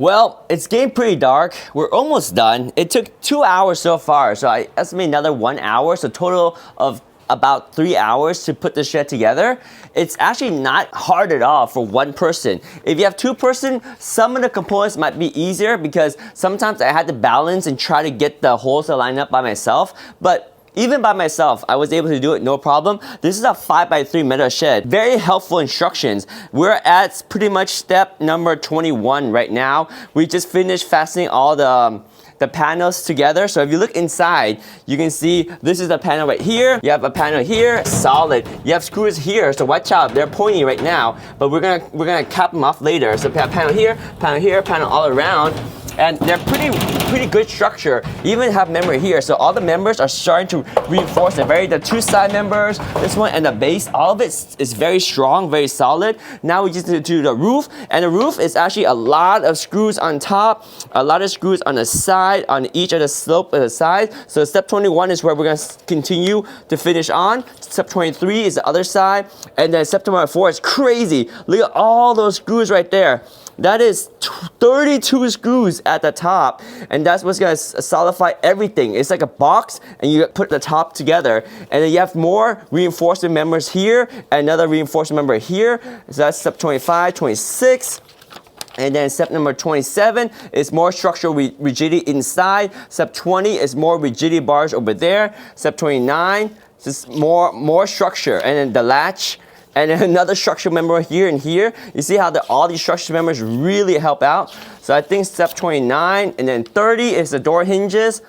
Well, it's getting pretty dark. We're almost done. It took 2 hours so far, so I estimate another 1 hour, so total of about 3 hours to put the shed together. It's actually not hard at all for one person. If you have two person, some of the components might be easier because sometimes I had to balance and try to get the holes to line up by myself, but even by myself, I was able to do it no problem. This is a 5x3 metal shed. Very helpful instructions. We're at pretty much step number 21 right now. We just finished fastening all the panels together. So if you look inside, you can see this is a panel right here. You have a panel here, solid. You have screws here, so watch out. They're pointy right now, but we're gonna cap them off later. So we have panel here, panel all around. And they're pretty good structure. You even have member here, so all the members are starting to reinforce it. The two side members, this one and the base, all of it is very strong, very solid. Now we just need to do the roof, and the roof is actually a lot of screws on top, a lot of screws on the side, on each of the slope of the side. So step 21 is where we're gonna continue to finish on. Step 23 is the other side, and then step 24 is crazy. Look at all those screws right there. That is 32 screws at the top, and that's what's gonna solidify everything. It's like a box, and you put the top together, and then you have more reinforcement members here, and another reinforcement member here. So that's step 25, 26. And then step number 27 is more structural rigidity inside. Step 20 is more rigidity bars over there. Step 29 is just more structure, and then the latch. And then another structural member here and here. You see how all these structural members really help out? So I think step 29 and then 30 is the door hinges.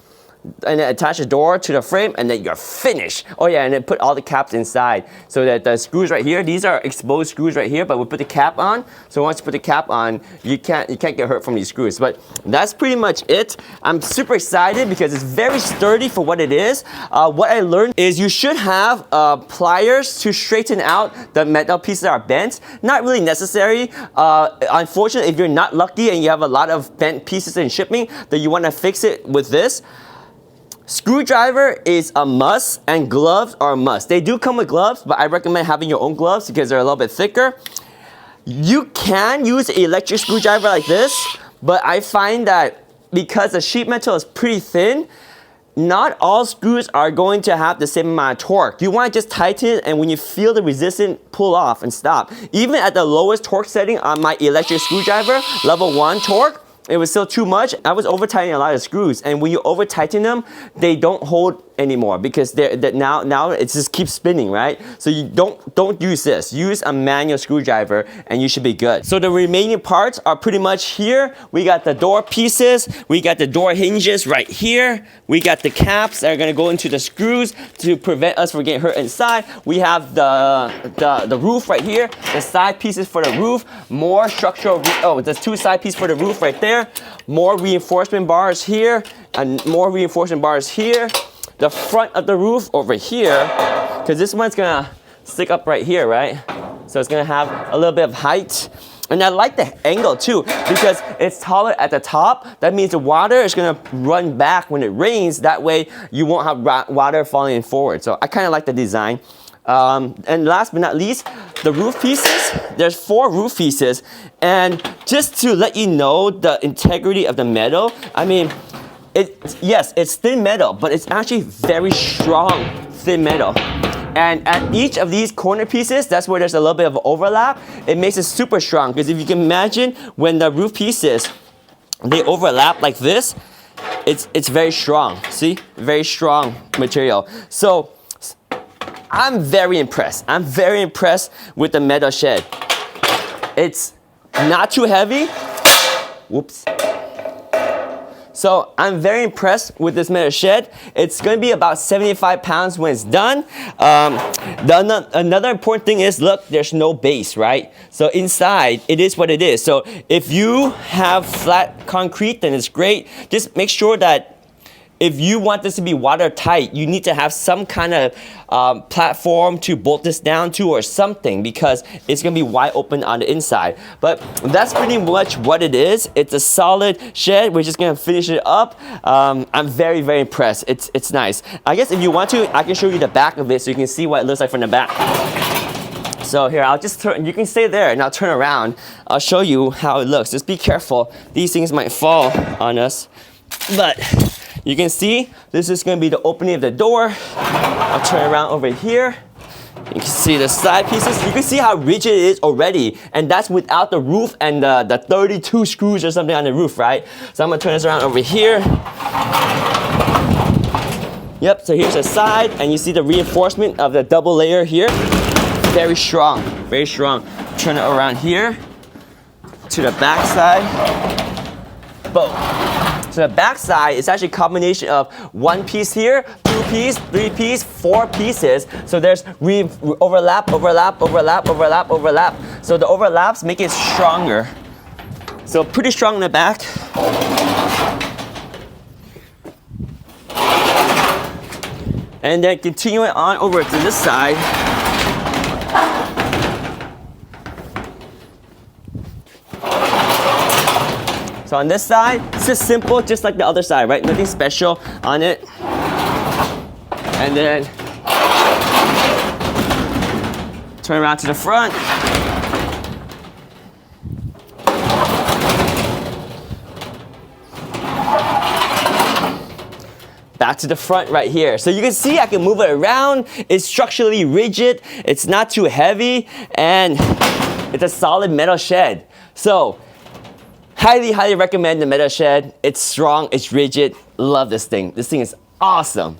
And then attach the door to the frame, and then you're finished. Oh yeah, and then put all the caps inside. So that the screws right here, these are exposed screws right here, but we put the cap on. So once you put the cap on, you can't get hurt from these screws. But that's pretty much it. I'm super excited because it's very sturdy for what it is. What I learned is you should have pliers to straighten out the metal pieces that are bent. Not really necessary. Unfortunately, if you're not lucky and you have a lot of bent pieces in shipping, then you want to fix it with this. Screwdriver is a must, and gloves are a must. They do come with gloves, but I recommend having your own gloves because they're a little bit thicker. You can use an electric screwdriver like this, but I find that because the sheet metal is pretty thin, not all screws are going to have the same amount of torque. You want to just tighten it, and when you feel the resistance, pull off and stop. Even at the lowest torque setting on my electric screwdriver, level 1 torque, it was still too much. I was over tightening a lot of screws, and when you over tighten them, they don't hold anymore because now it just keeps spinning, right? So you don't use this. Use a manual screwdriver, and you should be good. So the remaining parts are pretty much here. We got the door pieces, we got the door hinges right here, we got the caps that are gonna go into the screws to prevent us from getting hurt inside. We have the roof right here, the side pieces for the roof, more structural. Oh, there's two side pieces for the roof right there. More reinforcement bars here, and more reinforcement bars here. The front of the roof over here, because this one's gonna stick up right here, right? So it's gonna have a little bit of height. And I like the angle too, because it's taller at the top. That means the water is gonna run back when it rains. That way you won't have water falling forward. So I kind of like the design. And last but not least, the roof pieces. There's 4 roof pieces. And just to let you know the integrity of the metal, I mean, yes, it's thin metal, but it's actually very strong thin metal. And at each of these corner pieces, that's where there's a little bit of overlap. It makes it super strong, because if you can imagine when the roof pieces, they overlap like this, it's very strong. See? Very strong material. So I'm very impressed. I'm very impressed with the metal shed. It's not too heavy. Whoops. So I'm very impressed with this metal shed. It's gonna be about 75 pounds when it's done. Another important thing is, look, there's no base, right? So inside, it is what it is. So if you have flat concrete, then it's great. Just make sure that if you want this to be watertight, you need to have some kind of platform to bolt this down to or something, because it's gonna be wide open on the inside. But that's pretty much what it is. It's a solid shed. We're just gonna finish it up. I'm very, very impressed. It's nice. I guess if you want to, I can show you the back of it so you can see what it looks like from the back. So here, I'll just turn, you can stay there and I'll turn around. I'll show you how it looks. Just be careful. These things might fall on us. But you can see, this is gonna be the opening of the door. I'll turn around over here. You can see the side pieces. You can see how rigid it is already. And that's without the roof and the 32 screws or something on the roof, right? So I'm gonna turn this around over here. Yep, so here's the side, and you see the reinforcement of the double layer here. Very strong, very strong. Turn it around here to the back side. Boom. So the back side is actually a combination of one piece here, two piece, three piece, four pieces. So there's overlap, overlap, overlap, overlap, overlap. So the overlaps make it stronger. So pretty strong in the back. And then continuing on over to this side. So on this side, it's just simple, just like the other side, right? Nothing special on it. And then turn around to the front. Back to the front right here. So you can see I can move it around. It's structurally rigid. It's not too heavy. And it's a solid metal shed. So highly, highly recommend the metal shed. It's strong, it's rigid. Love this thing. This thing is awesome.